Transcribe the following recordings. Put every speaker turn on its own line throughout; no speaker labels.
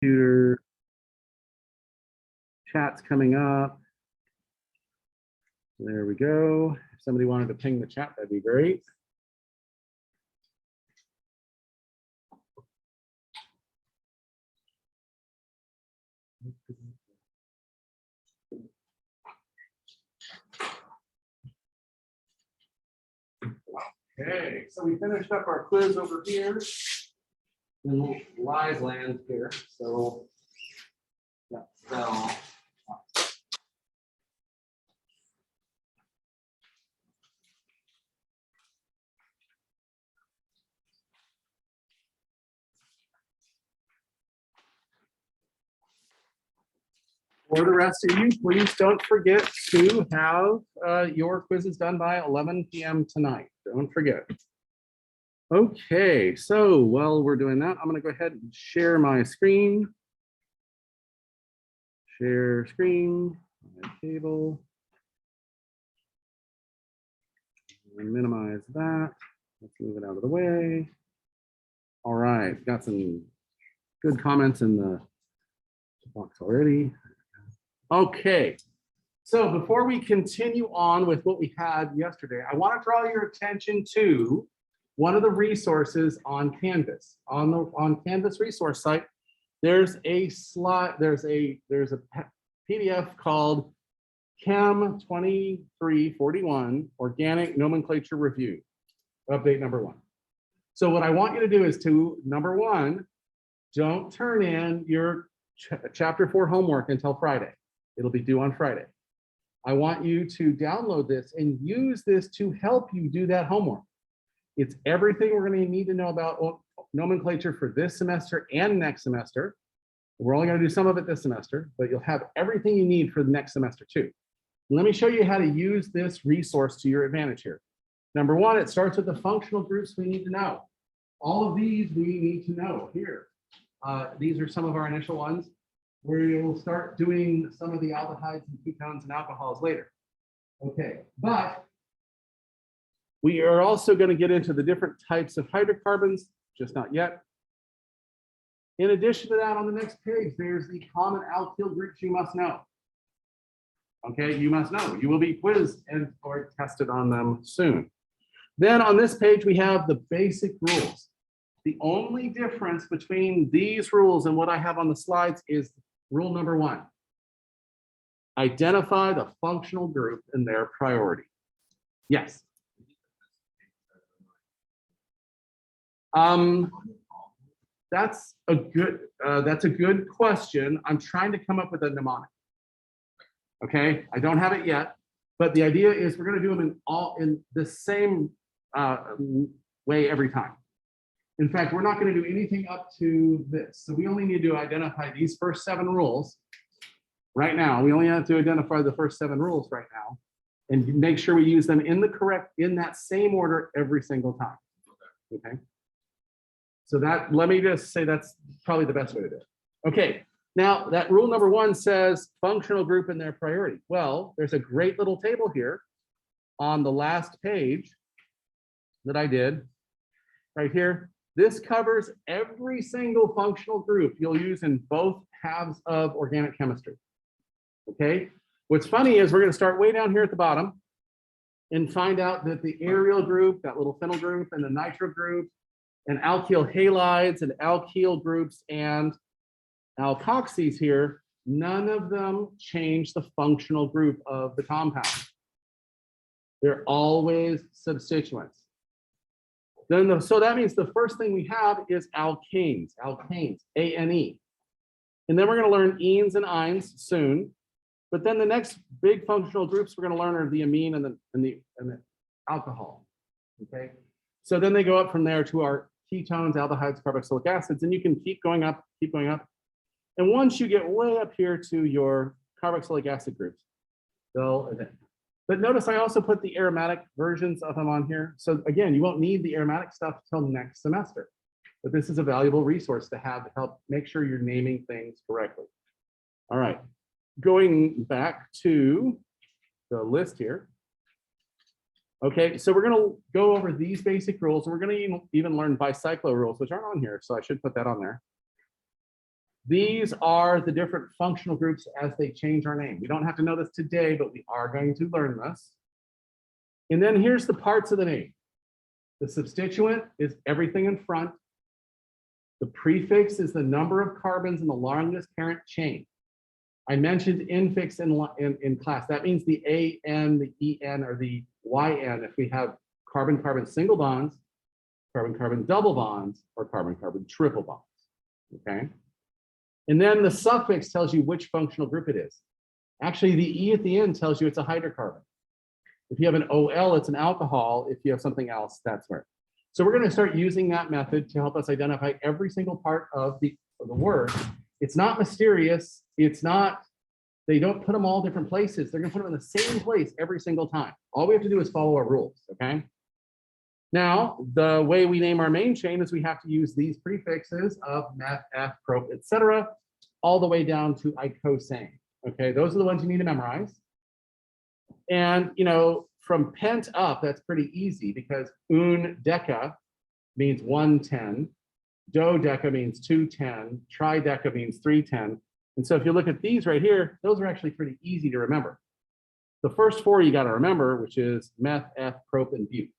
Computer chat's coming up. There we go. If somebody wanted to ping the chat, that'd be great. Okay, so we finished up our quiz over here in Lies land here. So, yeah, so. For the rest of you, please don't forget to have your quizzes done by 11 p.m. tonight. Don't forget. Okay, so while we're doing that, I'm going to go ahead and share my screen. Share screen, my table. Minimize that. Let's move it out of the way. All right, got some good comments in the box already. Okay, so before we continue on with what we had yesterday, I want to draw your attention to one of the resources on Canvas. On Canvas resource site, there's a slide, there's a PDF called CHEM 2341 Organic Nomenclature Review, update number 1. So what I want you to do is to, number 1, don't turn in your chapter 4 homework until Friday. It'll be due on Friday. I want you to download this and use this to help you do that homework. It's everything we're going to need to know about nomenclature for this semester and next semester. We're only going to do some of it this semester, but you'll have everything you need for the next semester too. Let me show you how to use this resource to your advantage here. Number 1, it starts with the functional groups we need to know. All of these we need to know here. These are some of our initial ones, where you'll start doing some of the aldehydes and ketones and alcohols later. Okay, but we are also going to get into the different types of hydrocarbons, just not yet. In addition to that, on the next page, there's the common alkyl groups you must know. Okay, you must know. You will be quizzed and or tested on them soon. Then on this page, we have the basic rules. The only difference between these rules and what I have on the slides is rule number 1. Identify the functional group and their priority. Yes. That's a good question. I'm trying to come up with a mnemonic. Okay, I don't have it yet, but the idea is we're going to do them in the same way every time. In fact, we're not going to do anything up to this. So we only need to identify these first 7 rules right now. We only have to identify the first 7 rules right now and make sure we use them in that same order every single time. Okay. So let me just say that's probably the best way to do it. Okay. Now that rule number 1 says functional group and their priority. Well, there's a great little table here on the last page that I did right here. This covers every single functional group you'll use in both halves of organic chemistry. Okay. What's funny is we're going to start way down here at the bottom and find out that the aryl group, that little phenyl group, and the nitro group, and alkyl halides and alkyl groups and alkoxies here, none of them change the functional group of the compound. They're always substituents. So that means the first thing we have is alkanes, A-N-E. And then we're going to learn enes and ines soon. But then the next big functional groups we're going to learn are the amine and the alcohol. Okay. So then they go up from there to our ketones, aldehydes, carboxylic acids, and you can keep going up, keep going up. And once you get way up here to your carboxylic acid groups, but notice I also put the aromatic versions of them on here. So again, you won't need the aromatic stuff till next semester. But this is a valuable resource to have to help make sure you're naming things correctly. All right, going back to the list here. Okay, so we're going to go over these basic rules, and we're going to even learn bicyclo rules, which aren't on here, so I should put that on there. These are the different functional groups as they change our name. We don't have to know this today, but we are going to learn this. And then here's the parts of the name. The substituent is everything in front. The prefix is the number of carbons in the longest parent chain. I mentioned infix in class. That means the AN, the EN, or the YN if we have carbon-carbon single bonds, carbon-carbon double bonds, or carbon-carbon triple bonds, okay? And then the suffix tells you which functional group it is. Actually, the E at the end tells you it's a hydrocarbon. If you have an OL, it's an alcohol. If you have something else, that's where. So we're going to start using that method to help us identify every single part of the word. It's not mysterious. It's not, they don't put them all different places. They're going to put them in the same place every single time. All we have to do is follow our rules, okay? Now, the way we name our main chain is we have to use these prefixes of meth, eth, prop, etc., all the way down to icosane. Okay, those are the ones you need to memorize. And, you know, from pent up, that's pretty easy because un deca means 110, dodeca means 210, trideca means 310. And so if you look at these right here, those are actually pretty easy to remember. The first four you got to remember, which is meth, eth, prop, and bute.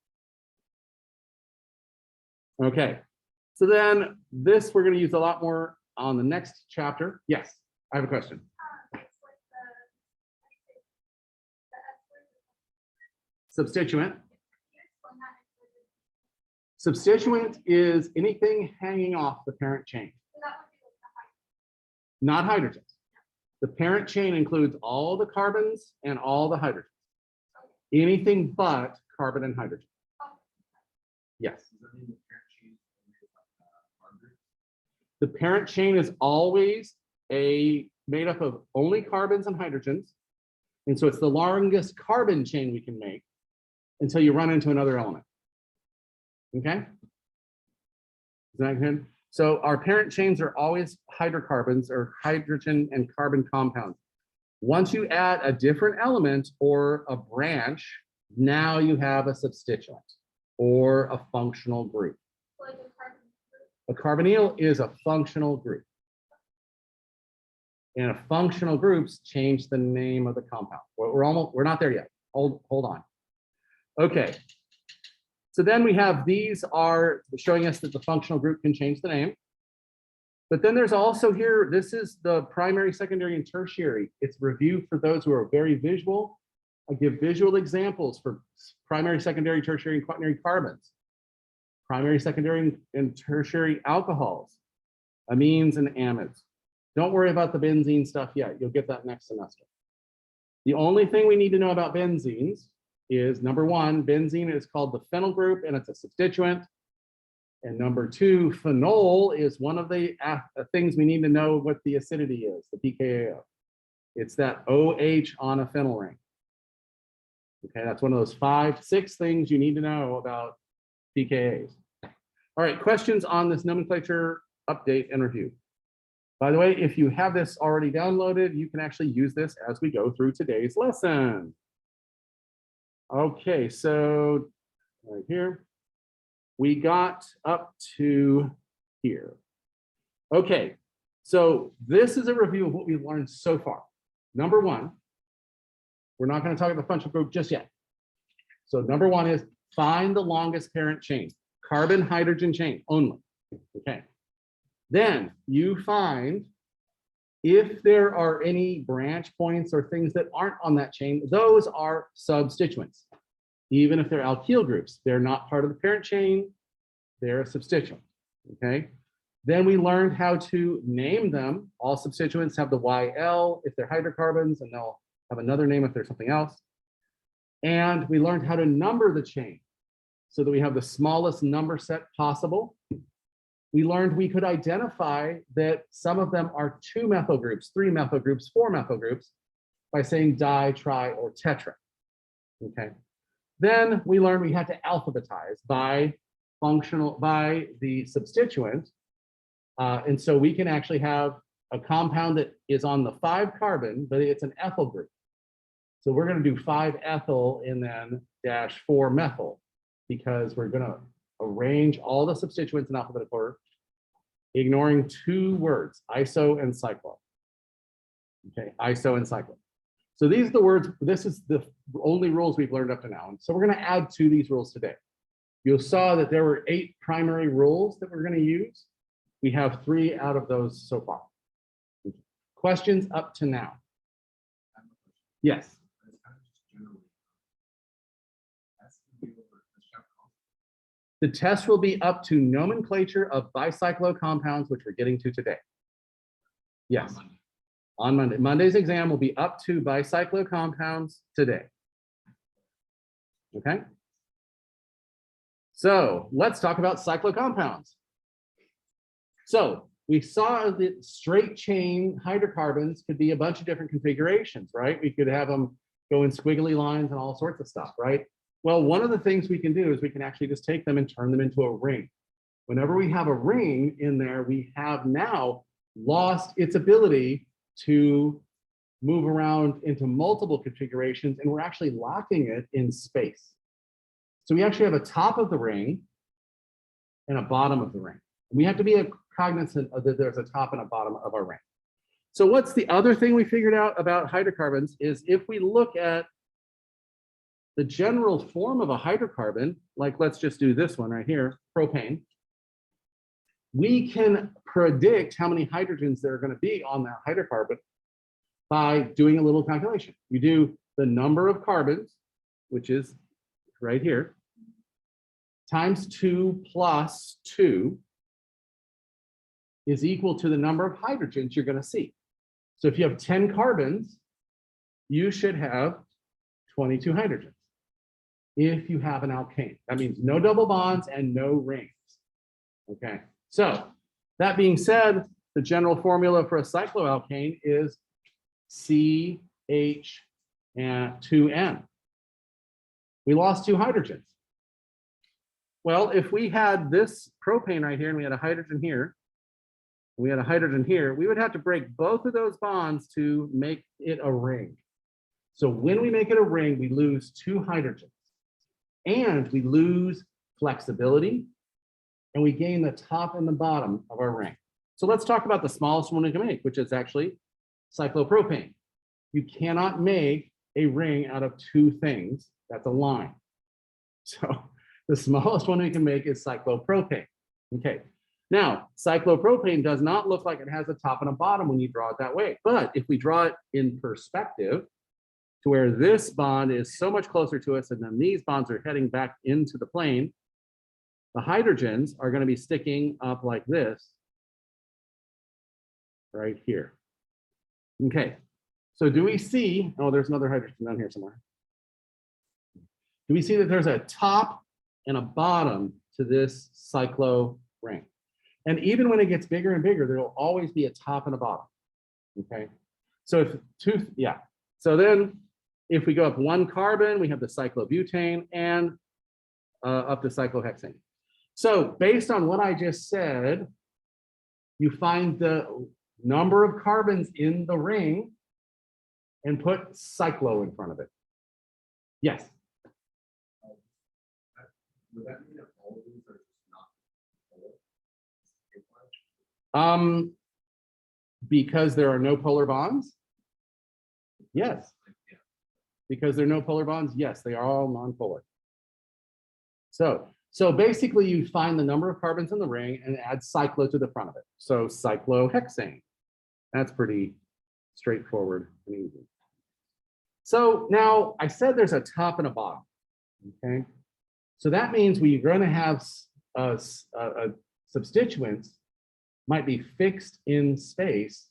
Okay, so then this we're going to use a lot more on the next chapter. Yes, I have a question. Substituent. Substituent is anything hanging off the parent chain. Not hydrogens. The parent chain includes all the carbons and all the hydrogens. Anything but carbon and hydrogen. Yes. The parent chain is always made up of only carbons and hydrogens. And so it's the longest carbon chain we can make until you run into another element. Okay? Is that good? So our parent chains are always hydrocarbons or hydrogen and carbon compounds. Once you add a different element or a branch, now you have a substituent or a functional group. A carbonyl is a functional group. And functional groups change the name of the compound. We're not there yet. Hold on. Okay. So then we have, these are showing us that the functional group can change the name. But then there's also here, this is the primary, secondary, and tertiary. It's review for those who are very visual. I give visual examples for primary, secondary, tertiary, and quaternary carbons. Primary, secondary, and tertiary alcohols, amines and amides. Don't worry about the benzene stuff yet. You'll get that next semester. The only thing we need to know about benzenes is, number one, benzene is called the phenyl group and it's a substituent. And number two, phenol is one of the things we need to know what the acidity is, the pKa. It's that OH on a phenyl ring. Okay, that's one of those 6 things you need to know about pKa's. All right, questions on this nomenclature update and review. By the way, if you have this already downloaded, you can actually use this as we go through today's lesson. Okay, so right here, we got up to here. Okay, so this is a review of what we've learned so far. Number one, we're not going to talk about the functional group just yet. So number one is find the longest parent chain, carbon-hydrogen chain only. Okay. Then you find if there are any branch points or things that aren't on that chain, those are substituents. Even if they're alkyl groups, they're not part of the parent chain, they're a substituent. Okay. Then we learned how to name them. All substituents have the YL if they're hydrocarbons, and they'll have another name if there's something else. And we learned how to number the chain so that we have the smallest number set possible. We learned we could identify that some of them are 2 methyl groups, 3 methyl groups, 4 methyl groups by saying di, tri, or tetra. Okay. Then we learned we had to alphabetize by the substituent. And so we can actually have a compound that is on the 5 carbon, but it's an ethyl group. So we're going to do 5-ethyl and then -4-methyl because we're going to arrange all the substituents in alphabetical order ignoring two words, iso and cyclo. Okay, iso and cyclo. So these are the words, this is the only rules we've learned up to now. And so we're going to add to these rules today. You saw that there were 8 primary rules that we're going to use. We have 3 out of those so far. Questions up to now? Yes. The test will be up to nomenclature of bicyclo compounds, which we're getting to today. Yes. On Monday. Monday's exam will be up to bicyclo compounds today. Okay. So let's talk about cyclo compounds. So we saw that straight chain hydrocarbons could be a bunch of different configurations, right? We could have them go in squiggly lines and all sorts of stuff, right? Well, one of the things we can do is we can actually just take them and turn them into a ring. Whenever we have a ring in there, we have now lost its ability to move around into multiple configurations, and we're actually locking it in space. So we actually have a top of the ring and a bottom of the ring. We have to be cognizant of that there's a top and a bottom of our ring. So what's the other thing we figured out about hydrocarbons is if we look at the general form of a hydrocarbon, like let's just do this one right here, propane, we can predict how many hydrogens there are going to be on that hydrocarbon by doing a little calculation. You do the number of carbons, which is right here, times 2 plus 2 is equal to the number of hydrogens you're going to see. So if you have 10 carbons, you should have 22 hydrogens. If you have an alkane, that means no double bonds and no rings. Okay, so that being said, the general formula for a cycloalkane is CH2N. We lost 2 hydrogens. Well, if we had this propane right here and we had a hydrogen here, and we had a hydrogen here, we would have to break both of those bonds to make it a ring. So when we make it a ring, we lose 2 hydrogens and we lose flexibility and we gain the top and the bottom of our ring. So let's talk about the smallest one we can make, which is actually cyclopropane. You cannot make a ring out of 2 things. That's a line. So the smallest one we can make is cyclopropane. Okay. Now, cyclopropane does not look like it has a top and a bottom when you draw it that way. But if we draw it in perspective to where this bond is so much closer to us and then these bonds are heading back into the plane, the hydrogens are going to be sticking up like this right here. Okay. So do we see, oh, there's another hydrogen down here somewhere. Do we see that there's a top and a bottom to this cyclo ring? And even when it gets bigger and bigger, there will always be a top and a bottom. Okay. So if so then if we go up 1 carbon, we have the cyclobutane and up to cyclohexane. So based on what I just said, you find the number of carbons in the ring and put cyclo in front of it. Yes. Would that mean that all of these are not? Because there are no polar bonds? Yes. Because there are no polar bonds? Yes, they are all nonpolar. So basically you find the number of carbons in the ring and add cyclo to the front of it. So cyclohexane. That's pretty straightforward and easy. So now I said there's a top and a bottom, okay? So that means we're going to have substituents might be fixed in space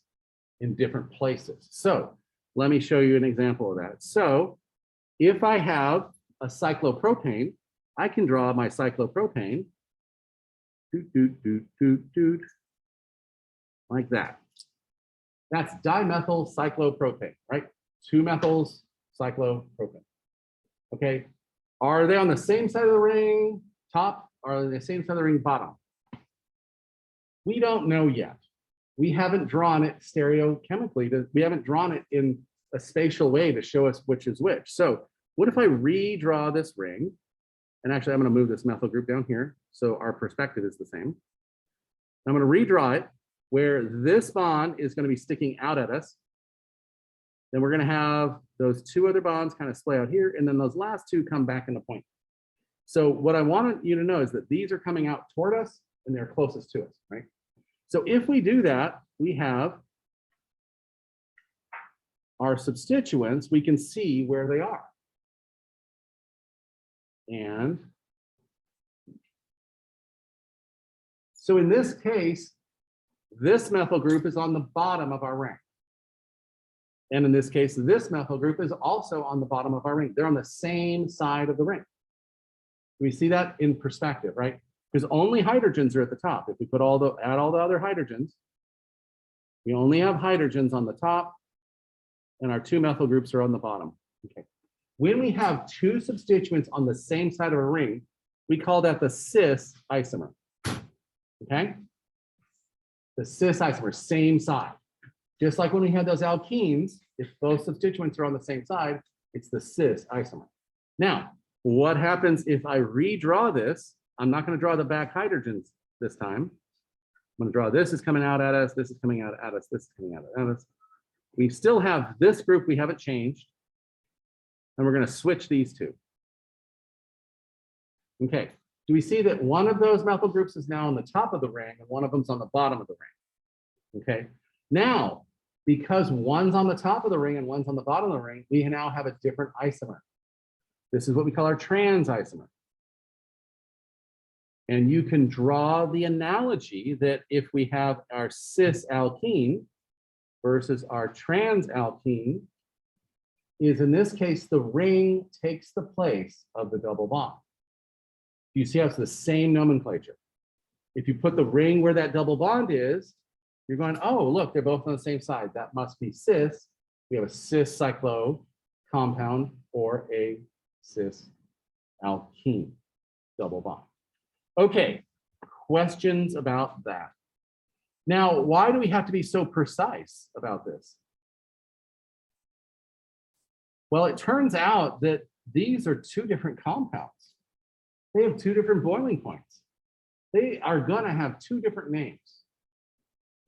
in different places. So let me show you an example of that. So if I have a cyclopropane, I can draw my cyclopropane like that. That's dimethyl cyclopropane, right? 2 methyls, cyclopropane. Okay. Are they on the same side of the ring top? Or are they the same side of the ring bottom? We don't know yet. We haven't drawn it stereochemically. We haven't drawn it in a spatial way to show us which is which. So what if I redraw this ring? And actually, I'm going to move this methyl group down here so our perspective is the same. I'm going to redraw it where this bond is going to be sticking out at us. Then we're going to have those two other bonds kind of splay out here, and then those last two come back into point. So what I wanted you to know is that these are coming out toward us and they're closest to us, right? So if we do that, we have our substituents, we can see where they are. And so in this case, this methyl group is on the bottom of our ring. And in this case, this methyl group is also on the bottom of our ring. They're on the same side of the ring. We see that in perspective, right? Because only hydrogens are at the top. If we add all the other hydrogens, we only have hydrogens on the top, and our two methyl groups are on the bottom. Okay. When we have two substituents on the same side of a ring, we call that the cis isomer. Okay? The cis isomer, same side. Just like when we had those alkenes, if both substituents are on the same side, it's the cis isomer. Now, what happens if I redraw this? I'm not going to draw the back hydrogens this time. I'm going to draw this is coming out at us, this is coming out at us, this is coming out at us. We still have this group, we haven't changed. And we're going to switch these two. Okay, do we see that one of those methyl groups is now on the top of the ring and one of them's on the bottom of the ring? Okay, now, because one's on the top of the ring and one's on the bottom of the ring, we now have a different isomer. This is what we call our trans isomer. And you can draw the analogy that if we have our cis alkene versus our trans alkene, is in this case, the ring takes the place of the double bond. You see how it's the same nomenclature. If you put the ring where that double bond is, you're going, oh, look, they're both on the same side. That must be cis. We have a cis cyclo compound or a cis alkene double bond. Okay, questions about that? Now, why do we have to be so precise about this? Well, it turns out that these are two different compounds. They have two different boiling points. They are going to have two different names.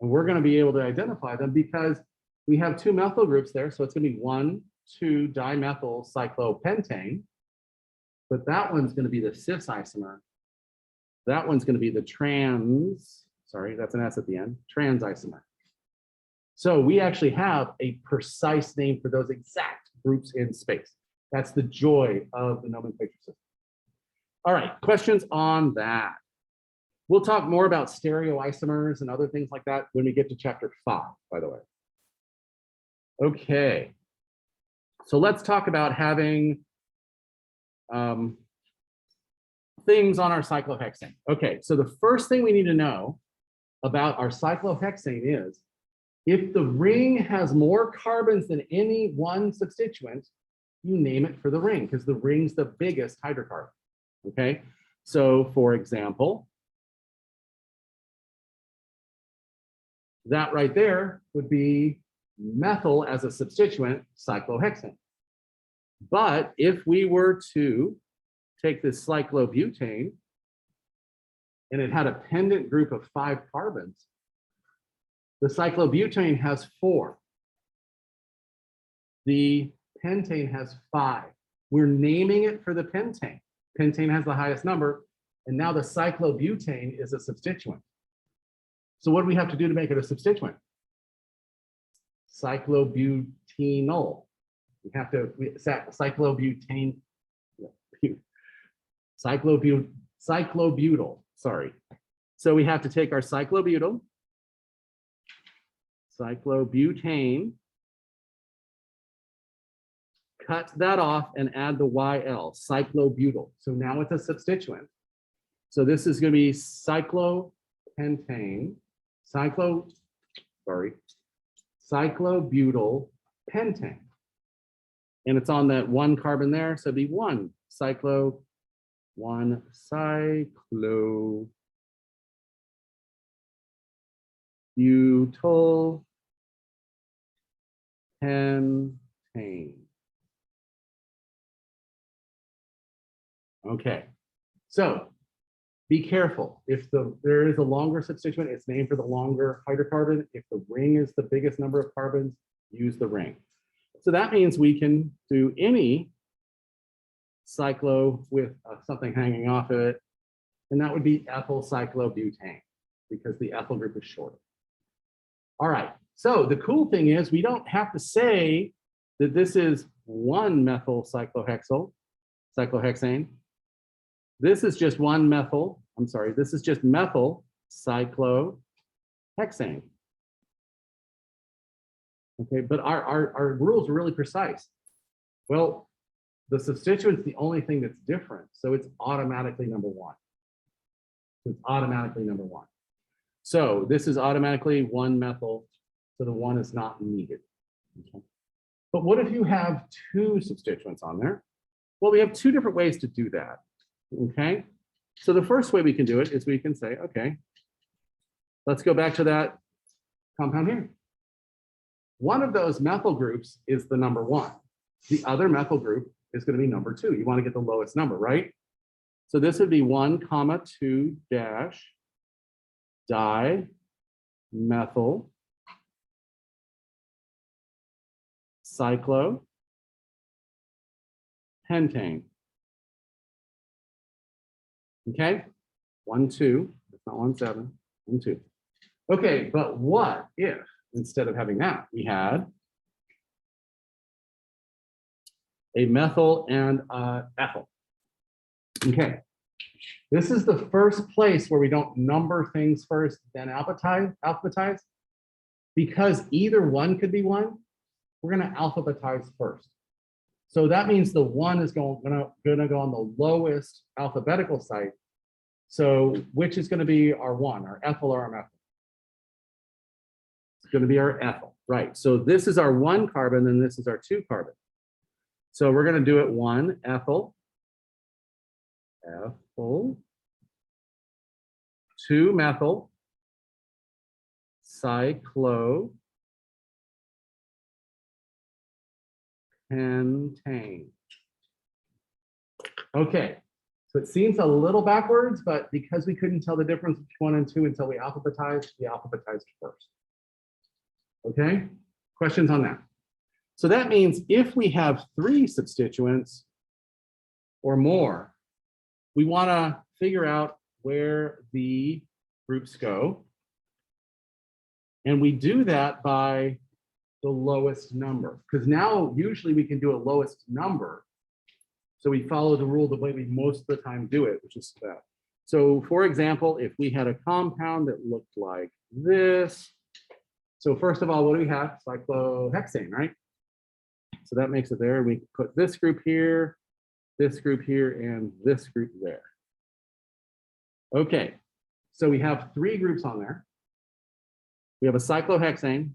And we're going to be able to identify them because we have two methyl groups there. So it's going to be 1,2-dimethyl cyclopentane. But that one's going to be the cis isomer. That one's going to be the trans, sorry, that's an S at the end, trans isomer. So we actually have a precise name for those exact groups in space. That's the joy of the nomenclature system. All right, questions on that? We'll talk more about stereoisomers and other things like that when we get to chapter 5, by the way. Okay, so let's talk about having things on our cyclohexane. Okay, so the first thing we need to know about our cyclohexane is if the ring has more carbons than any one substituent, you name it for the ring because the ring's the biggest hydrocarbon. Okay, so for example, that right there would be methyl as a substituent, cyclohexane. But if we were to take this cyclobutane and it had a pendant group of 5 carbons, the cyclobutane has 4. The pentane has 5. We're naming it for the pentane. Pentane has the highest number, and now the cyclobutane is a substituent. So what do we have to do to make it a substituent? Cyclobutanol. We have to cyclobutane. Cyclobutyl, sorry. So we have to take our cyclobutane, cut that off and add the YL, cyclobutyl. So now it's a substituent. So this is going to be cyclopentane, cyclobutyl pentane. And it's on that 1 carbon there, so it'd be 1 cyclobutyl pentane. Okay, so be careful. If there is a longer substituent, it's named for the longer hydrocarbon. If the ring is the biggest number of carbons, use the ring. So that means we can do any cyclo with something hanging off of it, and that would be ethyl cyclobutane because the ethyl group is shorter. All right, so the cool thing is we don't have to say that this is one methyl cyclohexane. This is just one methyl, this is just methyl cyclohexane. Okay, but our rules are really precise. Well, the substituent's the only thing that's different, so it's automatically number one. It's automatically number one. So this is automatically one methyl, so the one is not needed. Okay. But what if you have two substituents on there? Well, we have two different ways to do that. Okay, so the first way we can do it is we can say, okay, let's go back to that compound here. One of those methyl groups is the number one. The other methyl group is going to be number two. You want to get the lowest number, right? So this would be 1, 2 dash dimethyl cyclopentane. Okay, 1, 2, it's not 1, 7, 1, 2. Okay, but what if instead of having that, we had a methyl and ethyl? Okay, this is the first place where we don't number things first, then alphabetize. Because either one could be one, we're going to alphabetize first. So that means the one is going to go on the lowest alphabetical site. So which is going to be our one, our ethyl or our methyl? It's going to be our ethyl, right? So this is our 1 carbon and this is our 2 carbon. So we're going to do it 1 ethyl, 2 methyl, cyclopentane. Okay, so it seems a little backwards, but because we couldn't tell the difference between 1 and 2 until we alphabetized first. Okay, questions on that? So that means if we have 3 substituents or more, we want to figure out where the groups go. And we do that by the lowest number, because now usually we can do a lowest number. So we follow the rule the way we most of the time do it, which is that. So for example, if we had a compound that looked like this. So first of all, what do we have? Cyclohexane, right? So that makes it there. We put this group here, and this group there. Okay, so we have 3 groups on there. We have a cyclohexane,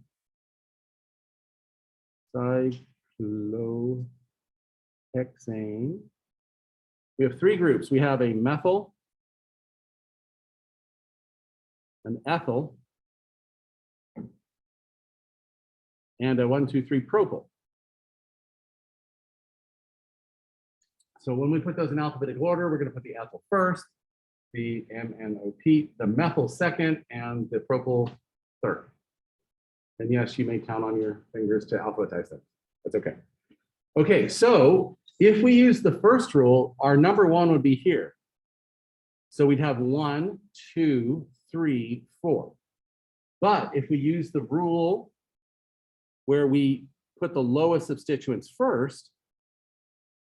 We have 3 groups. We have a methyl, an ethyl, and a 1, 2, 3 propyl. So when we put those in alphabetical order, we're going to put the ethyl first, the MNOP, the methyl second, and the propyl third. And yes, you may count on your fingers to alphabetize them. That's okay. Okay, so if we use the first rule, our number 1 would be here. So we'd have 1, 2, 3, 4. But if we use the rule where we put the lowest substituents first,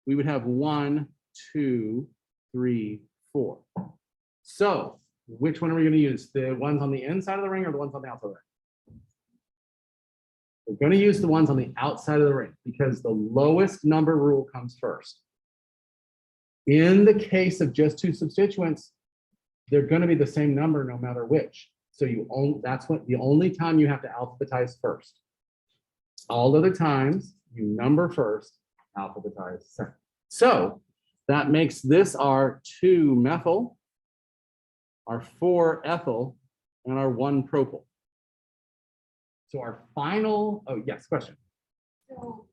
we would have 1, 2, 3, 4. So which one are we going to use? The ones on the inside of the ring or the ones on the outside of the ring? We're going to use the ones on the outside of the ring because the lowest number rule comes first. In the case of just 2 substituents, they're going to be the same number no matter which. So that's the only time you have to alphabetize first. All other times you number first, alphabetize second. So that makes this our 2 methyl, our 4 ethyl, and our 1 propyl. So our final, oh yes, question.
So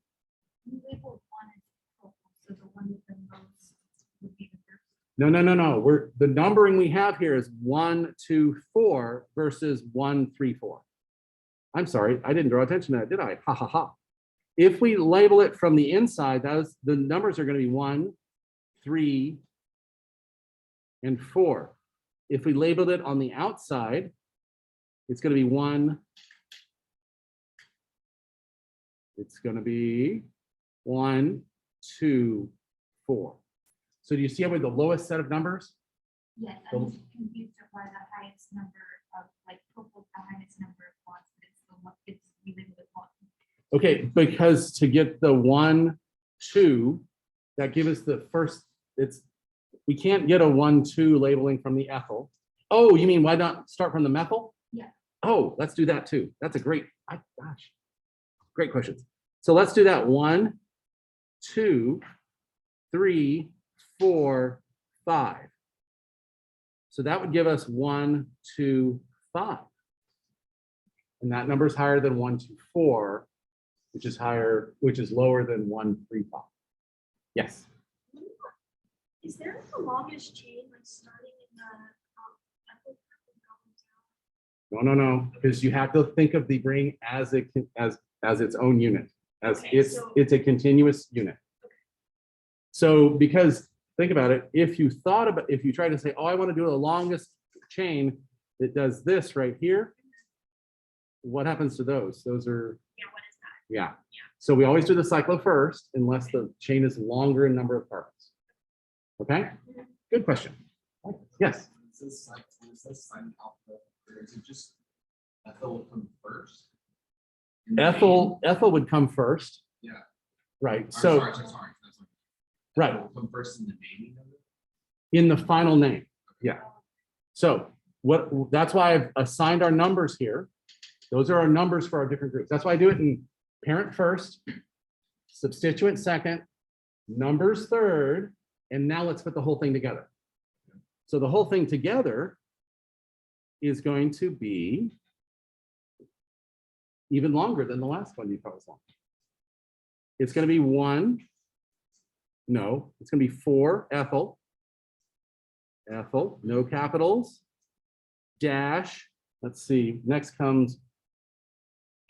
you labeled 1 as propyl, so the one with the most would be the first.
No. The numbering we have here is 1, 2, 4 versus 1, 3, 4. I'm sorry, I didn't draw attention to that, did I? Ha ha ha. If we label it from the inside, the numbers are going to be 1, 3, and 4. If we labeled it on the outside, it's going to be 1. It's going to be 1, 2, 4. So do you see how we're the lowest set of numbers?
Yes, I'm just confused at why the highest number of like purple, the highest number of plots, but it's the one, it's we labeled it one.
Okay, because to get the 1, 2, that gives us the first, we can't get a 1, 2 labeling from the ethyl. Oh, you mean why not start from the methyl?
Yeah.
Oh, let's do that too. That's a great questions. So let's do that. 1, 2, 3, 4, 5. So that would give us 1, 2, 5. And that number is higher than 1, 2, 4, which is lower than 1, 3, 5. Yes.
Is there the longest chain like starting in the
No, because you have to think of the ring as its own unit, it's a continuous unit.
Okay.
So because think about it, if you try to say, oh, I want to do the longest chain that does this right here, what happens to those? Those are,
yeah, what is that?
yeah. So we always do the cyclo first unless the chain is longer in number of carbons. Okay, good question. Yes.
Is this sign alpha, or is it just ethyl will come first?
Ethyl would come first.
Yeah.
Right.
Or,
So
sorry. That's
right.
Ethyl will come first in the naming of it.
In the final name. Yeah. So that's why I've assigned our numbers here. Those are our numbers for our different groups. That's why I do it in parent first, substituent second, numbers third, and now let's put the whole thing together. So the whole thing together is going to be even longer than the last one you thought was long. It's going to be 1. No, it's going to be 4 ethyl. Ethyl, no capitals. Dash. Let's see. Next comes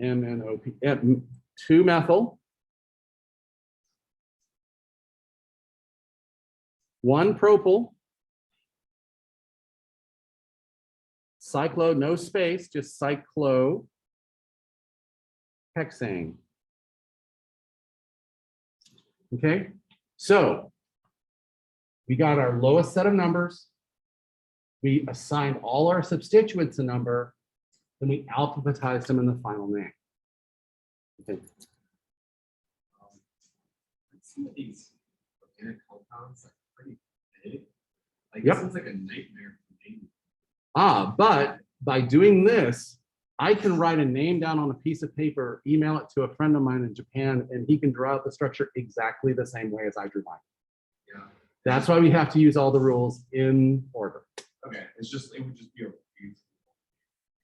MNOP. 2 methyl. 1 propyl. Cyclo, no space, just cyclohexane. Okay, so we got our lowest set of numbers. We assigned all our substituents a number, then we alphabetized them in the final name. Okay.
Some of these organic compounds are pretty big. Like
Yep.
It sounds like a nightmare for naming.
But by doing this, I can write a name down on a piece of paper, email it to a friend of mine in Japan, and he can draw out the structure exactly the same way as I drew mine.
Yeah.
That's why we have to use all the rules in order.
Okay. It would just be a confusing.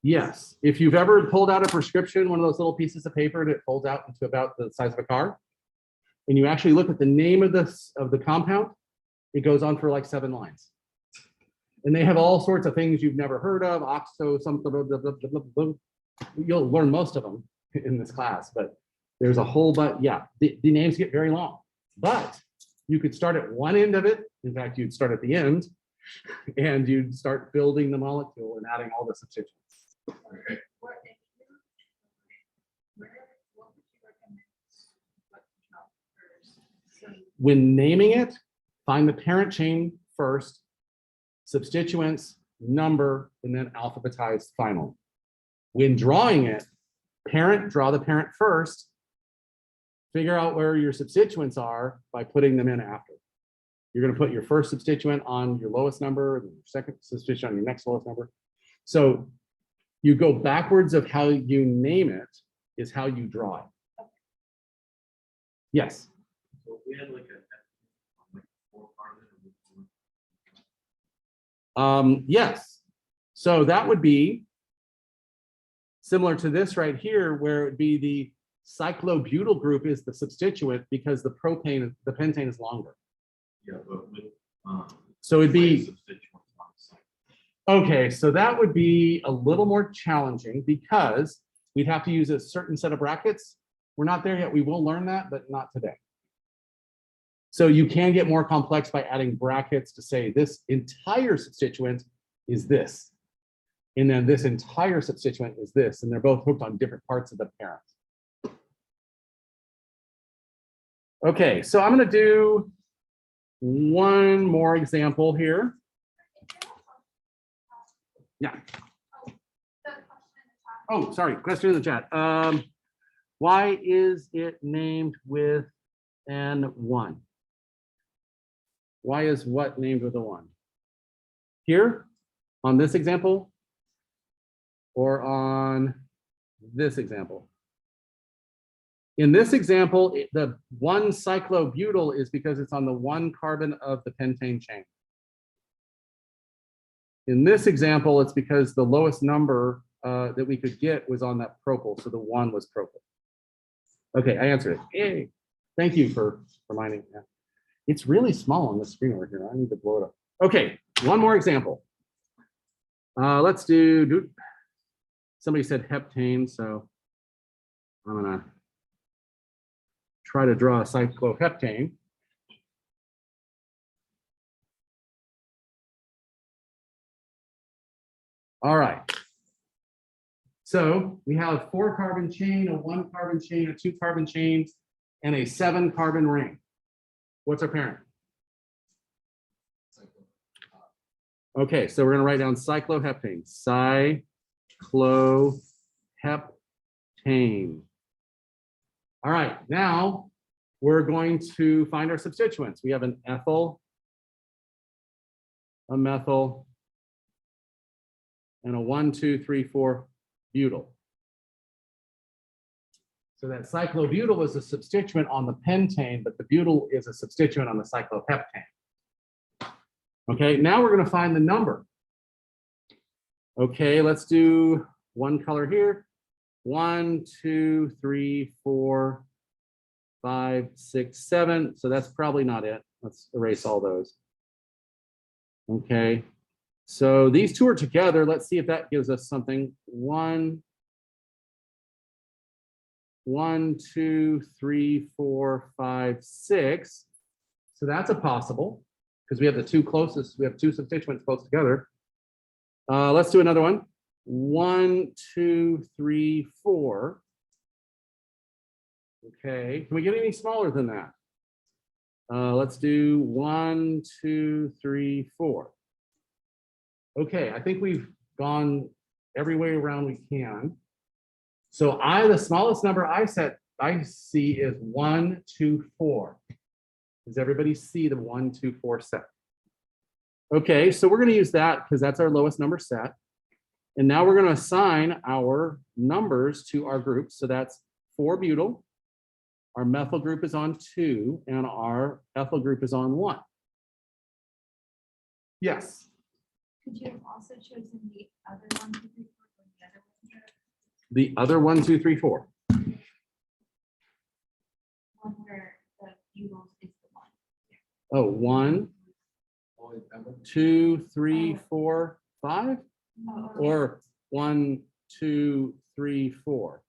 Yes, if you've ever pulled out a prescription, one of those little pieces of paper that folds out into about the size of a car, and you actually look at the name of the compound, it goes on for like 7 lines. And they have all sorts of things you've never heard of, oxo, something, blah, blah, blah, blah, blah. You'll learn most of them in this class, but there's a whole bunch. Yeah, the names get very long, but you could start at one end of it. In fact, you'd start at the end and you'd start building the molecule and adding all the substituents.
Okay.
What would you recommend? So
When naming it, find the parent chain first, substituents, number, and then alphabetize final. When drawing it, draw the parent first, figure out where your substituents are by putting them in after. You're going to put your first substituent on your lowest number, and your second substituent on your next lowest number. So you go backwards of how you name it is how you draw it. Yes.
So we had like a 4-carbon.
Yes. So that would be similar to this right here, where it would be the cyclobutyl group is the substituent because the pentane is longer.
Yeah, but with
So it'd be, okay, so that would be a little more challenging because we'd have to use a certain set of brackets. We're not there yet. We will learn that, but not today. So you can get more complex by adding brackets to say this entire substituent is this. And then this entire substituent is this, and they're both hooked on different parts of the parent. Okay, so I'm going to do one more example here. Yeah. Oh, sorry, question in the chat. Why is it named with N1? Why is what named with a 1? Here, on this example, or on this example? In this example, the 1 cyclobutyl is because it's on the 1 carbon of the pentane chain. In this example, it's because the lowest number that we could get was on that propyl, so the 1 was propyl. Okay, I answered it. Yay. Thank you for reminding me. It's really small on the screen over here. I need to blow it up. Okay, one more example. Let's do, somebody said heptane, so I'm gonna try to draw a cycloheptane. All right. So we have 4 carbon chain, a 1 carbon chain, a 2 carbon chain, and a 7 carbon ring. What's our parent? Okay, so we're going to write down cycloheptane. Cycloheptane. All right, now we're going to find our substituents. We have an ethyl, a methyl, and a 1, 2, 3, 4 butyl. So that cyclobutyl is a substituent on the pentane, but the butyl is a substituent on the cycloheptane. Okay, now we're going to find the number. Okay, let's do one color here. 1, 2, 3, 4, 5, 6, 7. So that's probably not it. Let's erase all those. Okay, so these two are together. Let's see if that gives us something. 1, 2, 3, 4, 5, 6. So that's a possible because we have the two closest. We have 2 substituents close together. Let's do another one. 1, 2, 3, 4. Okay, can we get any smaller than that? Let's do 1, 2, 3, 4. Okay, I think we've gone every way around we can. So the smallest number I see is 1, 2, 4. Does everybody see the 1, 2, 4 set? Okay, so we're going to use that because that's our lowest number set. And now we're going to assign our numbers to our groups. So that's 4 butyl. Our methyl group is on 2, and our ethyl group is on 1. Yes.
Could you have also chosen the other 1, 2, 3, 4, or the other one?
The other 1, 2, 3, 4.
One where the butyl is the 1.
Oh, 1, 2, 3, 4, 5,
Oh, okay.
or 1, 2, 3, 4.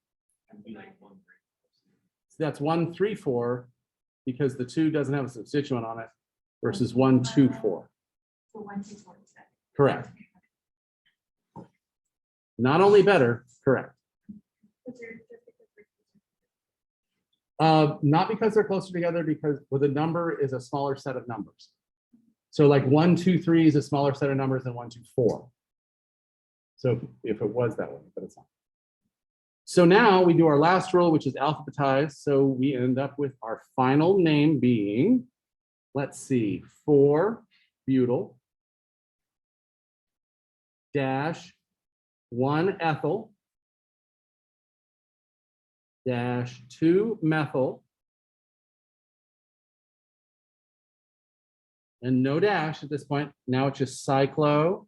So that's 1, 3, 4 because the 2 doesn't have a substituent on it versus 1, 2, 4.
So 1, 2, 4 is that.
Correct. Not only better, correct. Not because they're closer together, because the number is a smaller set of numbers. So like 1, 2, 3 is a smaller set of numbers than 1, 2, 4. So if it was that way, but it's not. So now we do our last rule, which is alphabetized. So we end up with our final name being, let's see, 4 butyl dash 1 ethyl dash 2 methyl and no dash at this point. Now it's just cycloheptane.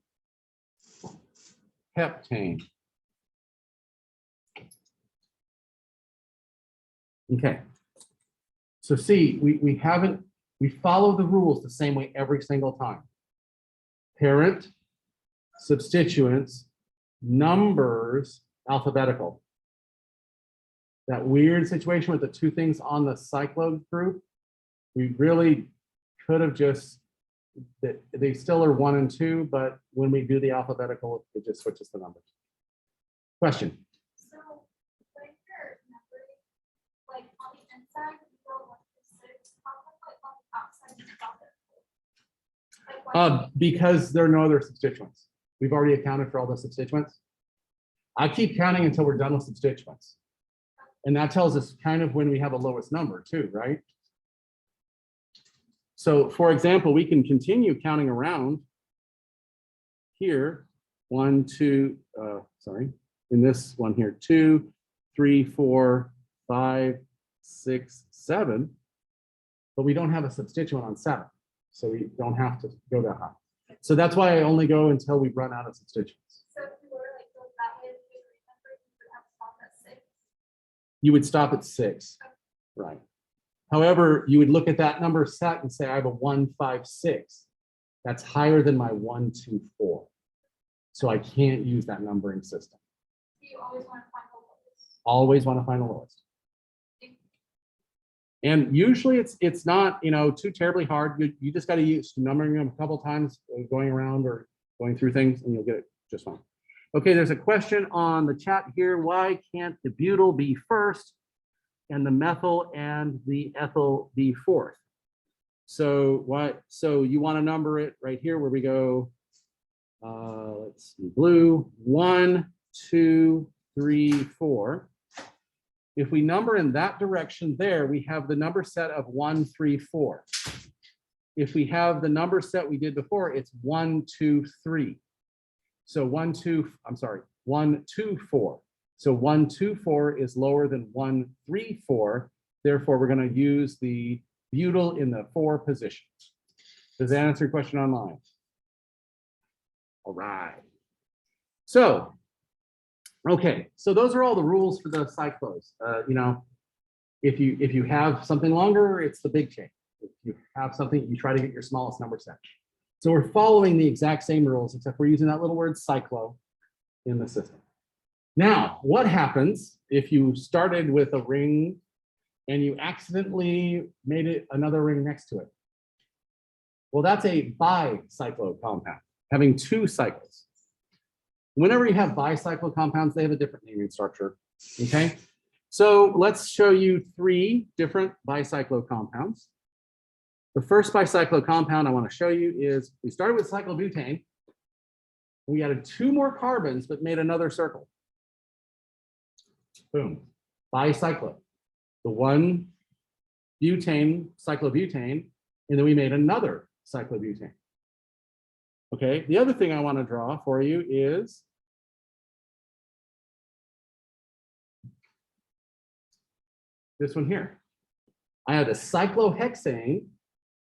Okay. So see, we follow the rules the same way every single time. parent, substituents, numbers, alphabetical. That weird situation with the two things on the cyclo group, we really could have just, they still are 1 and 2, but when we do the alphabetical, it just switches the numbers. Question.
So when you're numbering, like on the inside, you go 1 to 6, how come like on the outside you stop it? Like, why-
Because there are no other substituents. We've already accounted for all the substituents. I keep counting until we're done with substituents. And that tells us kind of when we have a lowest number too, right? So for example, we can continue counting around here, 1, 2, sorry, in this one here, 2, 3, 4, 5, 6, 7, but we don't have a substituent on 7. So we don't have to go that high. So that's why I only go until we run out of substituents.
So if you were like go that way, if you remember, you would have stopped at 6.
You would stop at 6, right? However, you would look at that number set and say, I have a 1, 5, 6. That's higher than my 1, 2, 4. So I can't use that numbering system.
You always want to find the lowest.
Always want to find the lowest. And usually it's not, too terribly hard. You just got to use numbering them a couple times, going around or going through things, and you'll get it just fine. Okay, there's a question on the chat here. Why can't the butyl be first and the methyl and the ethyl be fourth? So you want to number it right here where we go, let's see, blue, 1, 2, 3, 4. If we number in that direction there, we have the number set of 1, 3, 4. If we have the number set we did before, it's 1, 2, 3. So 1, 2, 4. So 1, 2, 4 is lower than 1, 3, 4. Therefore, we're going to use the butyl in the 4 position. Does that answer your question online? All right. So, okay, so those are all the rules for the cyclos. If you have something longer, it's the big chain. If you have something, you try to get your smallest number set. So we're following the exact same rules, except we're using that little word cyclo in the system. Now, what happens if you started with a ring and you accidentally made it another ring next to it? Well, that's a bi-cyclo compound, having 2 cycles. Whenever you have bi-cyclo compounds, they have a different naming structure, okay? So let's show you 3 different bi-cyclo compounds. The first bi-cyclo compound I want to show you is, we started with cyclobutane. We added 2 more carbons, but made another circle. Boom, bicyclo. The 1 butane, cyclobutane, and then we made another cyclobutane. Okay, the other thing I want to draw for you is this one here. I had a cyclohexane,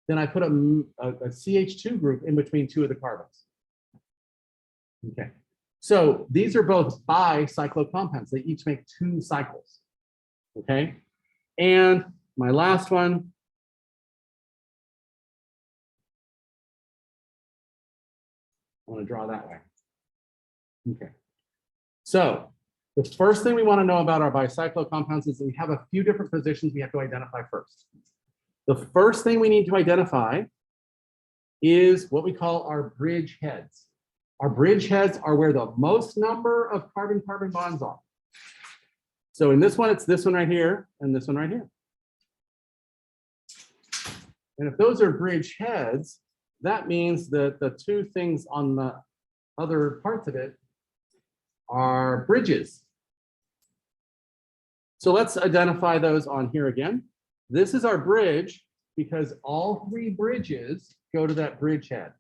then I put a CH2 group in between 2 of the carbons. Okay, so these are both bi-cyclo compounds. They each make 2 cycles. Okay, and my last one, I want to draw that way. Okay, so the first thing we want to know about our bicyclo compounds is that we have a few different positions we have to identify first. The first thing we need to identify is what we call our bridge heads. Our bridge heads are where the most number of carbon-carbon bonds are. So in this one, it's this one right here and this one right here. And if those are bridge heads, that means that the 2 things on the other parts of it are bridges. So let's identify those on here again. This is our bridge because all 3 bridges go to that bridge head.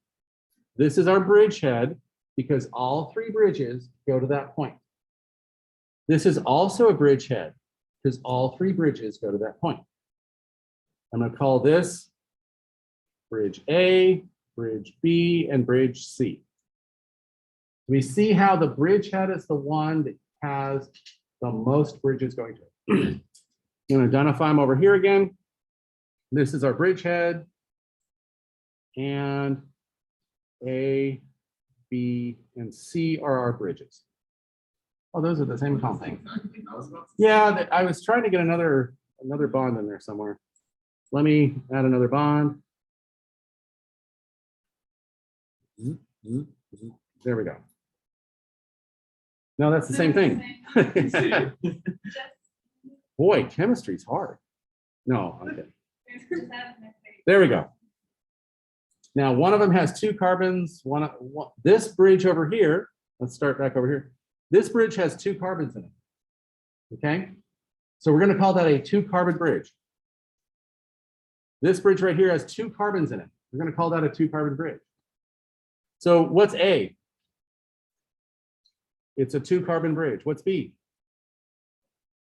This is our bridge head because all 3 bridges go to that point. This is also a bridge head because all 3 bridges go to that point. I'm going to call this bridge A, bridge B, and bridge C. We see how the bridge head is the one that has the most bridges going to it. I'm going to identify them over here again. This is our bridge head. And A, B, and C are our bridges. Oh, those are the same compound.
Exactly. I was about to
Yeah, I was trying to get another bond in there somewhere. Let me add another bond. There we go. No, that's the same thing.
say.
Boy, chemistry's hard. No, okay. There we go. Now, one of them has 2 carbons. This bridge over here, let's start back over here. This bridge has 2 carbons in it. Okay? So we're going to call that a 2-carbon bridge. This bridge right here has 2 carbons in it. We're going to call that a 2-carbon bridge. So what's A? It's a 2-carbon bridge. What's B?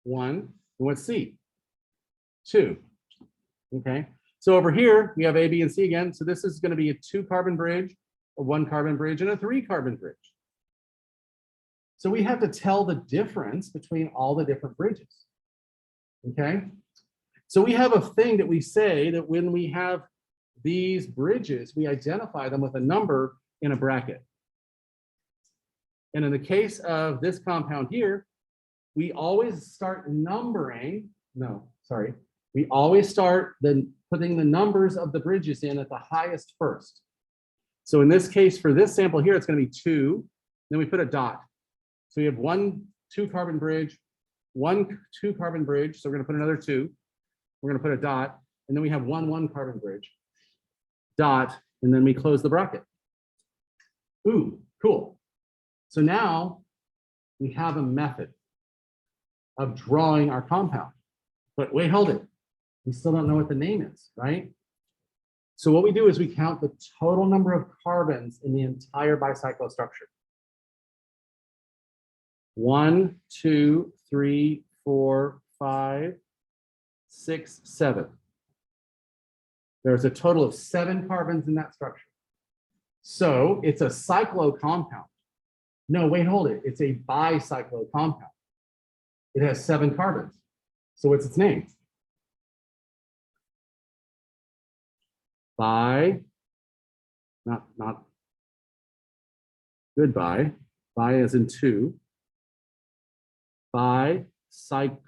1. And what's C? 2. Okay. So over here, we have A, B, and C again. So this is going to be a 2-carbon bridge, a 1-carbon bridge, and a 3-carbon bridge. So we have to tell the difference between all the different bridges. Okay. So we have a thing that we say that when we have these bridges, we identify them with a number in a bracket. And in the case of this compound here, we always start numbering. We always start putting the numbers of the bridges in at the highest first. So in this case, for this sample here, it's going to be 2. Then we put a dot. So we have 1 2-carbon bridge, 1 2-carbon bridge. So we're going to put another 2. We're going to put a dot, and then we have 1 1-carbon bridge, dot, and then we close the bracket. Ooh, cool. So now we have a method of drawing our compound. But wait, hold it. We still don't know what the name is, right? So what we do is we count the total number of carbons in the entire bicyclo structure. 1, 2, 3, 4, 5, 6, 7. There's a total of 7 carbons in that structure. So it's a cyclo compound. No, wait, hold it. It's a bicyclo compound. It has 7 carbons. So what's its name? Bi, not goodbye. Bi as in 2. Bicycloheptane.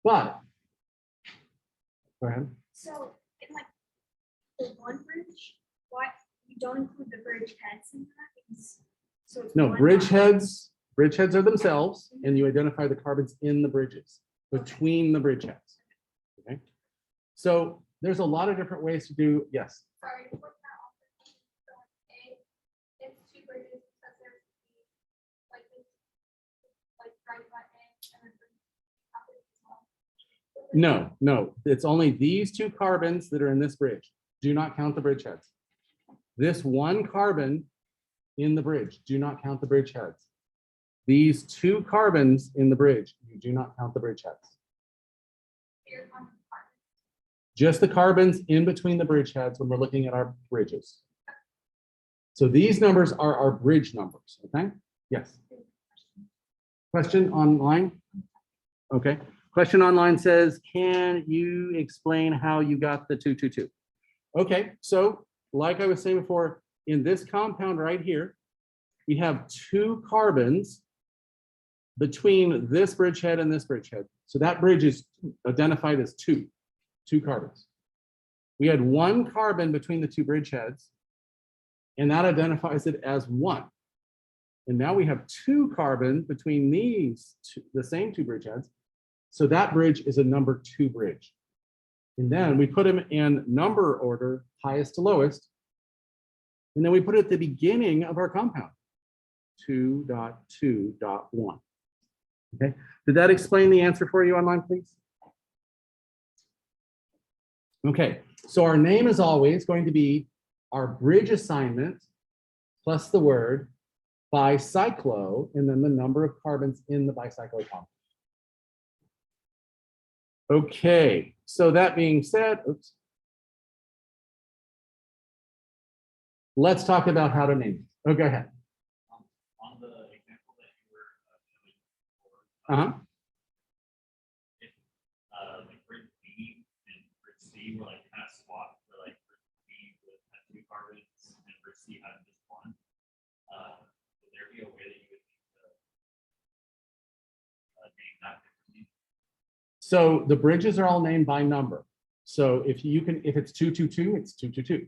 But, go ahead.
So in like the one bridge, why you don't include the bridge heads in that? Because so it's
No,
one
bridgeheads are themselves, and you identify the carbons in the bridges, between the bridgeheads. Okay. So there's a lot of different ways to do, yes.
Sorry, to put that on the so A, it's 2 bridges because there's like this, like right by A and then as well.
No, it's only these 2 carbons that are in this bridge. Do not count the bridgeheads. This 1 carbon in the bridge, do not count the bridgeheads. These 2 carbons in the bridge, you do not count the bridgeheads.
Here's one part.
Just the carbons in between the bridgeheads when we're looking at our bridges. So these numbers are our bridge numbers, okay? Yes. Question online? Okay. Question online says, can you explain how you got the 222? Okay, so like I was saying before, in this compound right here, we have 2 carbons between this bridgehead and this bridgehead. So that bridge is identified as 2 carbons. We had 1 carbon between the 2 bridgeheads, and that identifies it as 1. And now we have 2 carbon between the same 2 bridgeheads. So that bridge is a number 2 bridge. And then we put them in number order, highest to lowest. And then we put it at the beginning of our compound, 2.2.1. Okay, did that explain the answer for you online, please? Okay, so our name is always going to be our bridge assignment plus the word bicyclo and then the number of carbons in the bicyclo compound. Okay, so that being said, oops. Let's talk about how to name it. Oh, go ahead.
On the example that you were showing before,
Uh-huh.
If, like bridge B and bridge C were like kind of swapped, for like bridge B would have 2 carbons and bridge C had just 1. Would there be a way that you would need to name that differently?
So the bridges are all named by number. So if it's 222, it's 222.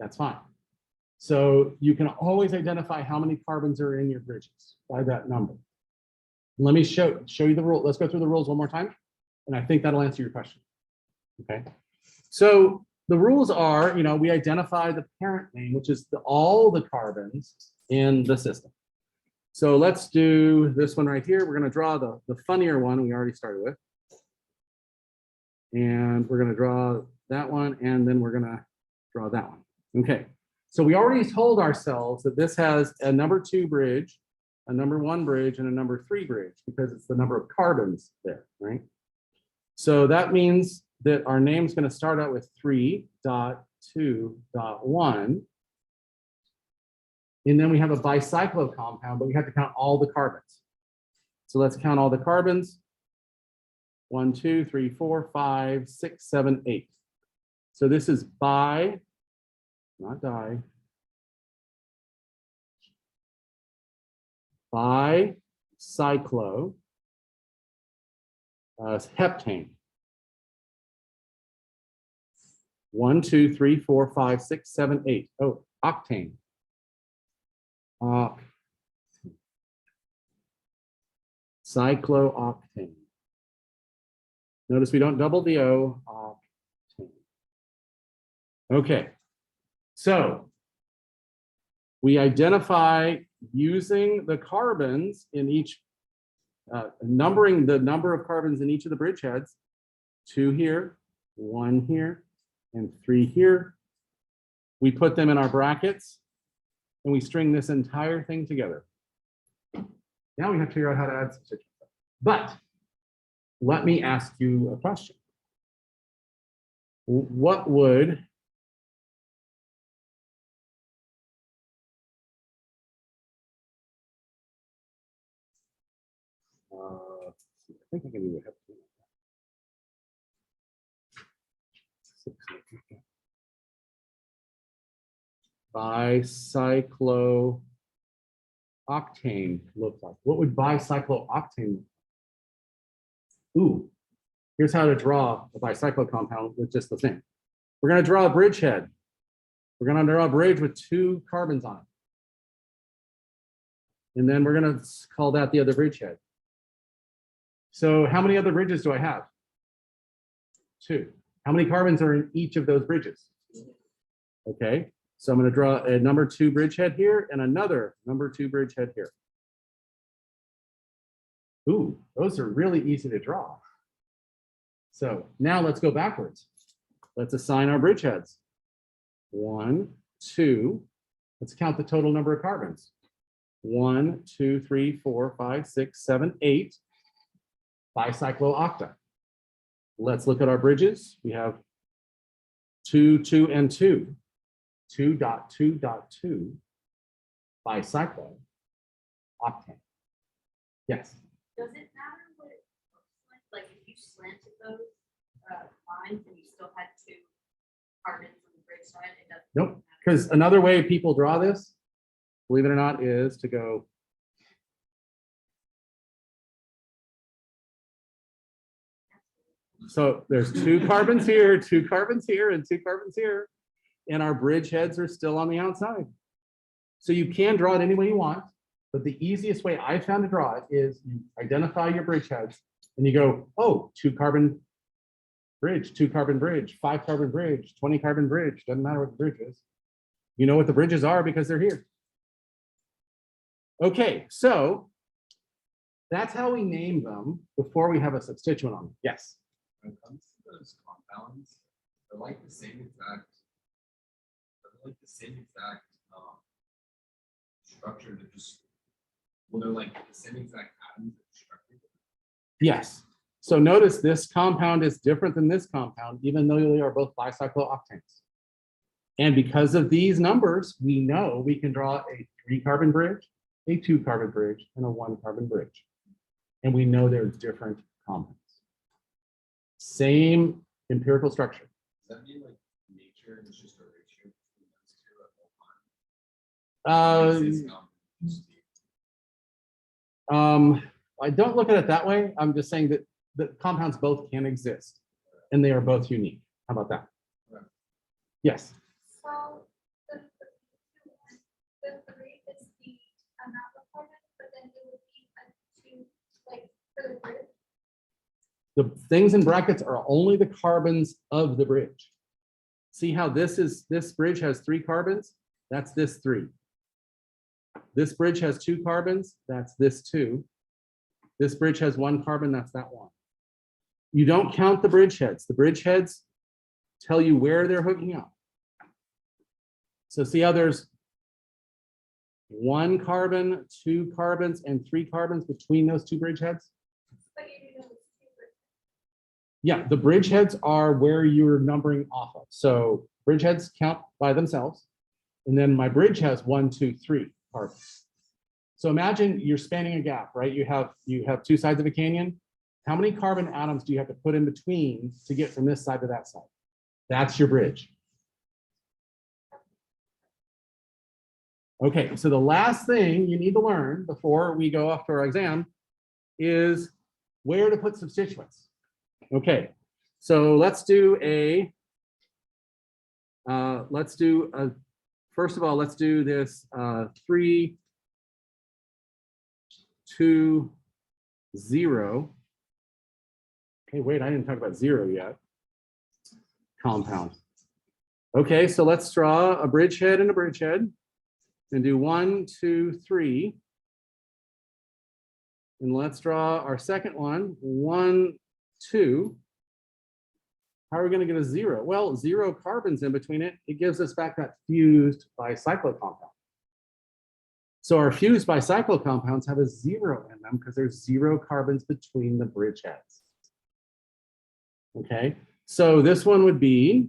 That's fine. So you can always identify how many carbons are in your bridges by that number. Let me show you the rule. Let's go through the rules one more time. And I think that'll answer your question. Okay. So the rules are, we identify the parent name, which is all the carbons in the system. So let's do this one right here. We're going to draw the funnier one we already started with. And we're going to draw that one, and then we're going to draw that one. Okay. So we already told ourselves that this has a number 2 bridge, a number 1 bridge, and a number 3 bridge, because it's the number of carbons there, right? So that means that our name's going to start out with 3.2.1. And then we have a bicyclo compound, but we have to count all the carbons. So let's count all the carbons. 1, 2, 3, 4, 5, 6, 7, 8. So this is bi, not di. Bicyclo heptane. 1, 2, 3, 4, 5, 6, 7, 8. Oh, octane. Cycloalkane. Notice we don't double the O. Octane. Okay, so we identify using the carbons in each, numbering the number of carbons in each of the bridgeheads. 2 here, 1 here, and 3 here. We put them in our brackets, and we string this entire thing together. Now we have to figure out how to add substituents. But let me ask you a question. What would I think I can do it. Bicyclooctane look like? What would bicyclooctane look like? Ooh, here's how to draw a bicyclo compound with just the thing. We're going to draw a bridgehead. We're going to draw a bridge with 2 carbons on it. And then we're going to call that the other bridgehead. So how many other bridges do I have? 2. How many carbons are in each of those bridges? Okay, so I'm going to draw a number 2 bridgehead here and another number 2 bridgehead here. Ooh, those are really easy to draw. So now let's go backwards. Let's assign our bridgeheads. 1, 2. Let's count the total number of carbons. 1, 2, 3, 4, 5, 6, 7, 8. Bicycloocta. Let's look at our bridges. We have 2, 2, and 2. 2.2.2 bicyclooctane. Yes.
Does it matter what it looks like? Like if you slanted those lines and you still had 2 carbons on the bridge side, it doesn't.
Nope. Because another way people draw this, believe it or not, is to go. So there's 2 carbons here, 2 carbons here, and 2 carbons here. And our bridge heads are still on the outside. So you can draw it any way you want, but the easiest way I found to draw it is you identify your bridge heads and you go, oh, 2 carbon bridge, 2 carbon bridge, 5 carbon bridge, 20 carbon bridge, doesn't matter what the bridge is. You know what the bridges are because they're here. Okay, so that's how we name them before we have a substituent on them. Yes.
When it comes to those compounds, they're like the same exact structure. They're just, well, they're like the same exact atoms of structure.
Yes. So notice this compound is different than this compound, even though they are both bicyclooctanes. And because of these numbers, we know we can draw a 3 carbon bridge, a 2 carbon bridge, and a 1 carbon bridge. and we know they're different compounds. Same empirical structure.
Does that mean like nature is just a ratio between those two at all times? Cis compounds.
I don't look at it that way. I'm just saying that the compounds both can exist and they are both unique. How about that?
Right.
Yes.
So the three is the amount of carbon, but then it would be a two, like for the bridge.
The things in brackets are only the carbons of the bridge. See how this bridge has 3 carbons? That's this 3. This bridge has 2 carbons, that's this 2. This bridge has 1 carbon, that's that 1. You don't count the bridge heads. The bridge heads tell you where they're hooking up. So see how there's 1 carbon, 2 carbons, and 3 carbons between those 2 bridge heads?
But you do know it's two bridges.
Yeah, the bridge heads are where you're numbering off of. So bridge heads count by themselves. And then my bridge has 1, 2, 3 carbons. So imagine you're spanning a gap, right? You have 2 sides of a canyon. How many carbon atoms do you have to put in between to get from this side to that side? That's your bridge. Okay, so the last thing you need to learn before we go off to our exam is where to put substituents. Okay, so let's do first of all, let's do this 3, 2, 0. Okay, wait, I didn't talk about 0 yet. Compound. Okay, so let's draw a bridgehead and a bridgehead and do 1, 2, 3. And let's draw our second one, 1, 2. How are we going to get a 0? Well, 0 carbons in between it. It gives us back that fused bicyclo compound. So our fused bicyclo compounds have a 0 in them because there's 0 carbons between the bridgeheads. Okay, so this one would be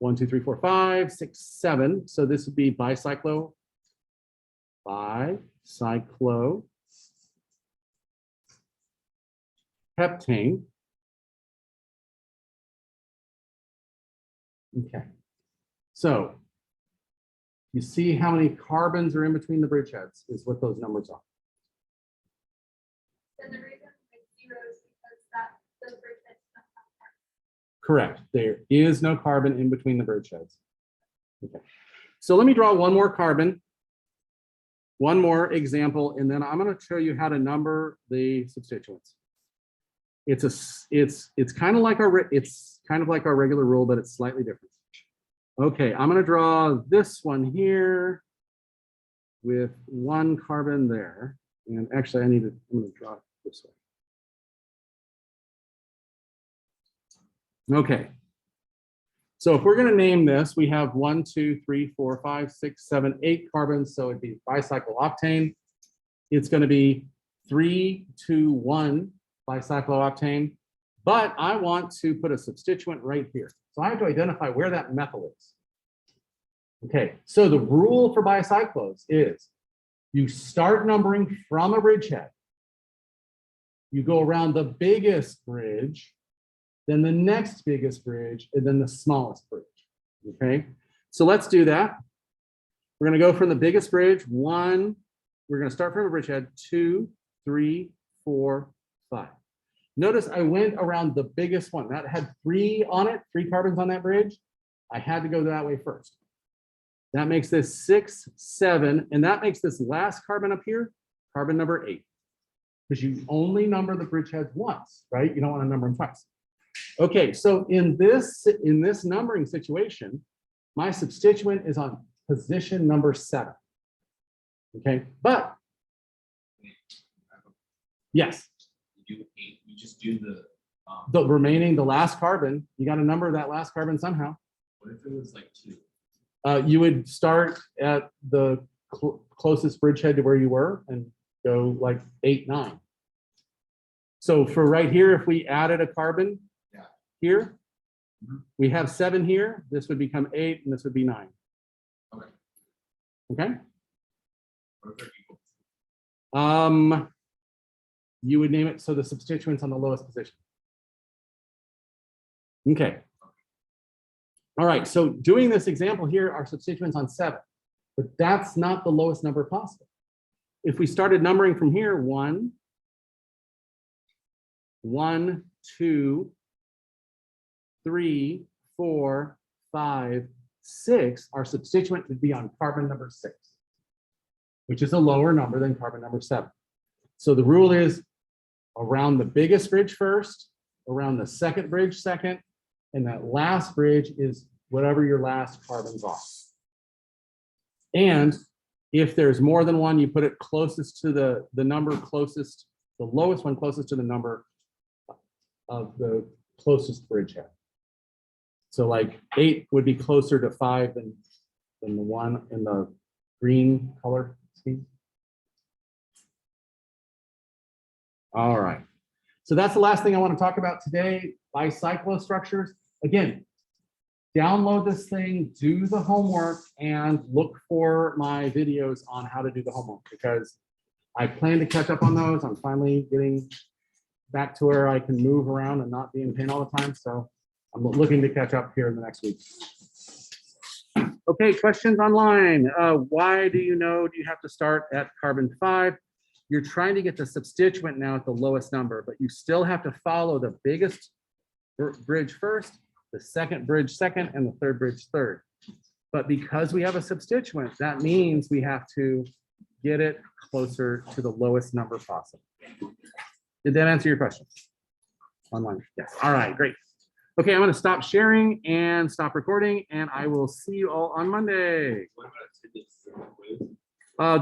1, 2, 3, 4, 5, 6, 7. So this would be bicycloheptane. Okay, so you see how many carbons are in between the bridgeheads is what those numbers are.
And the reason it's 0 is because that the bridge heads don't have carbon.
Correct. There is no carbon in between the bridgeheads. Okay. So let me draw one more carbon, one more example, and then I'm going to show you how to number the substituents. It's kind of like our regular rule, but it's slightly different. Okay, I'm going to draw this one here with 1 carbon there, and actually I'm going to draw it this way. Okay, so if we're going to name this, we have 1, 2, 3, 4, 5, 6, 7, 8 carbons, so it'd be bicyclooctane. It's going to be 3, 2, 1 bicyclooctane, but I want to put a substituent right here. So I have to identify where that methyl is. Okay, so the rule for bicyclos is you start numbering from a bridgehead. You go around the biggest bridge, then the next biggest bridge, and then the smallest bridge. Okay, so let's do that. We're going to go from the biggest bridge, 1. We're going to start from a bridgehead, 2, 3, 4, 5. Notice I went around the biggest one. That had 3 on it, 3 carbons on that bridge. I had to go that way first. That makes this 6, 7, and that makes this last carbon up here, carbon number 8. Because you only number the bridgeheads once, right? You don't want to number them twice. Okay, so in this numbering situation, my substituent is on position number 7. Okay, but yes.
You do 8. You just do
The last carbon, you got to number that last carbon somehow.
What if it was like 2?
You would start at the closest bridgehead to where you were and go like 8, 9. So for right here, if we added a carbon here, we have 7 here. This would become 8, and this would be 9.
Okay.
Okay.
What if they're equal?
you would name it so the substituent's on the lowest position. Okay. All right, so doing this example here, our substituent's on 7, but that's not the lowest number possible. If we started numbering from here, 1, 1, 2, 3, 4, 5, 6, our substituent would be on carbon number 6, which is a lower number than carbon number 7. So the rule is around the biggest bridge first, around the second bridge second, and that last bridge is whatever your last carbons are. And if there's more than one, you put it closest to the number closest, the lowest one closest to the number of the closest bridge head. So like 8 would be closer to 5 than the one in the green color scheme. All right. So that's the last thing I want to talk about today, bicyclostructures. Again, download this thing, do the homework, and look for my videos on how to do the homework, because I plan to catch up on those. I'm finally getting back to where I can move around and not be in pain all the time. So I'm looking to catch up here in the next week. Okay, questions online. Why do you have to start at carbon 5? You're trying to get the substituent now at the lowest number, but you still have to follow the biggest bridge first, the second bridge second, and the third bridge third. But because we have a substituent, that means we have to get it closer to the lowest number possible. Did that answer your question? Online? Yes. All right, great. Okay, I'm going to stop sharing and stop recording, and I will see you all on Monday.
What about attendance?
The